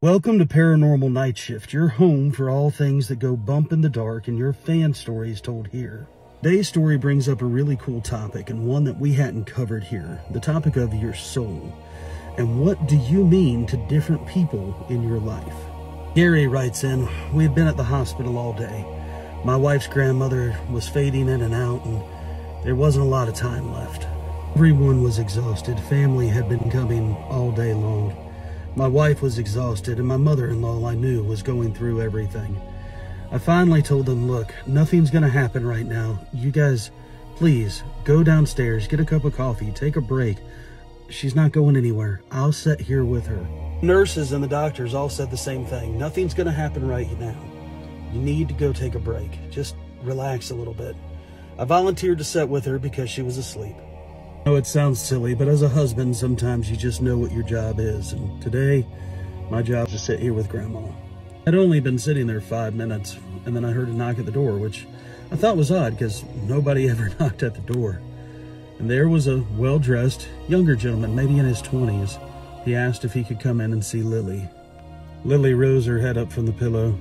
Welcome to Paranormal Nightshift, your home for all things that go bump in the dark and your fan stories told here. Today's story brings up a really cool topic and one that we hadn't covered here, the topic of your soul. And what do you mean to different people in your life? Gary writes in, we had been at the hospital all day. My wife's grandmother was fading in and out and there wasn't a lot of time left. Everyone was exhausted. Family had been coming all day long. My wife was exhausted, and my mother-in-law, I knew, was going through everything. I finally told them, look, nothing's going to happen right now. You guys, please, go downstairs, get a cup of coffee, take a break. She's not going anywhere. I'll sit here with her. Nurses and the doctors all said the same thing. Nothing's going to happen right now. You need to go take a break. Just relax a little bit. I volunteered to sit with her because she was asleep. I know it sounds silly, but as a husband, sometimes you just know what your job is. And today, my job is to sit here with Grandma. I'd only been sitting there 5 minutes, and then I heard a knock at the door, which I thought was odd because nobody ever knocked at the door. And there was a well-dressed, younger gentleman, maybe in his 20s. He asked if he could come in and see Lily. Lily rose her head up from the pillow.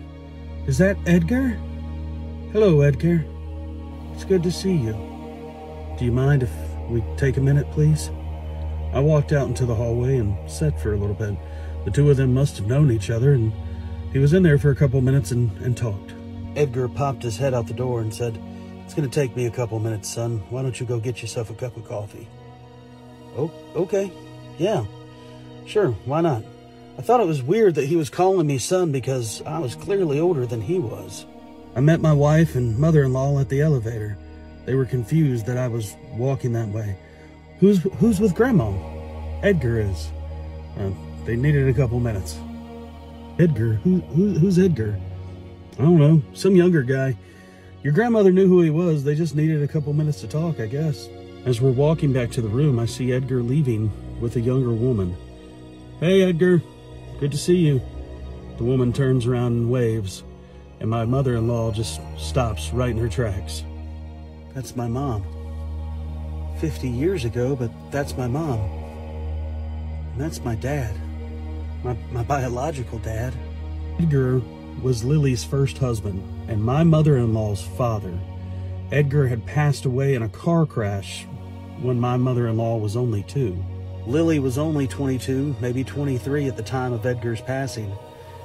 Is that Edgar? Hello, Edgar. It's good to see you. Do you mind if we take a minute, please? I walked out into the hallway and sat for a little bit. The two of them must have known each other, and he was in there for a couple minutes and talked. Edgar popped his head out the door and said, it's going to take me a couple minutes, son. Why don't you go get yourself a cup of coffee? Oh, okay. Yeah, sure. Why not? I thought it was weird that he was calling me son because I was clearly older than he was. I met my wife and mother-in-law at the elevator. They were confused that I was walking that way. Who's with Grandma? Edgar is. They needed a couple minutes. Edgar? Who's Edgar? I don't know. Some younger guy. Your grandmother knew who he was. They just needed a couple minutes to talk, I guess. As we're walking back to the room, I see Edgar leaving with a younger woman. Hey, Edgar. Good to see you. The woman turns around and waves, and my mother-in-law just stops right in her tracks. That's my mom. 50 years ago, but that's my mom. And that's my dad. My biological dad. Edgar was Lily's first husband and my mother-in-law's father. Edgar had passed away in a car crash when my mother-in-law was only 2. Lily was only 22, maybe 23 at the time of Edgar's passing.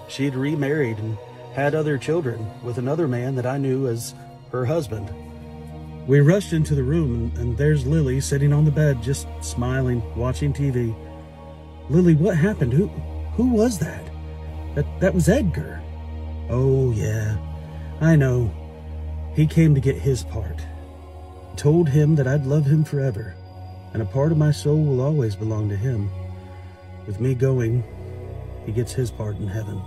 She had remarried and had other children with another man that I knew as her husband. We rushed into the room, and there's Lily sitting on the bed, just smiling, watching TV. Lily, what happened? Who was that? That was Edgar. Oh, yeah, I know. He came to get his part. I told him that I'd love him forever, and a part of my soul will always belong to him. With me going, he gets his part in heaven.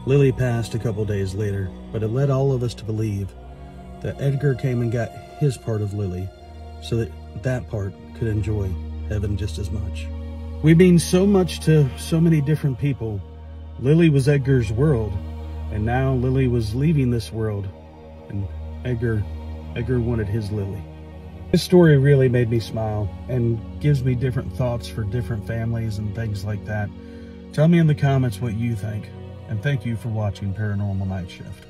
Lily passed a couple days later, but it led all of us to believe that Edgar came and got his part of Lily so that that part could enjoy heaven just as much. We mean so much to so many different people. Lily was Edgar's world, and now Lily was leaving this world, and Edgar wanted his Lily. This story really made me smile and gives me different thoughts for different families and things like that. Tell me in the comments what you think, and thank you for watching Paranormal Nightshift.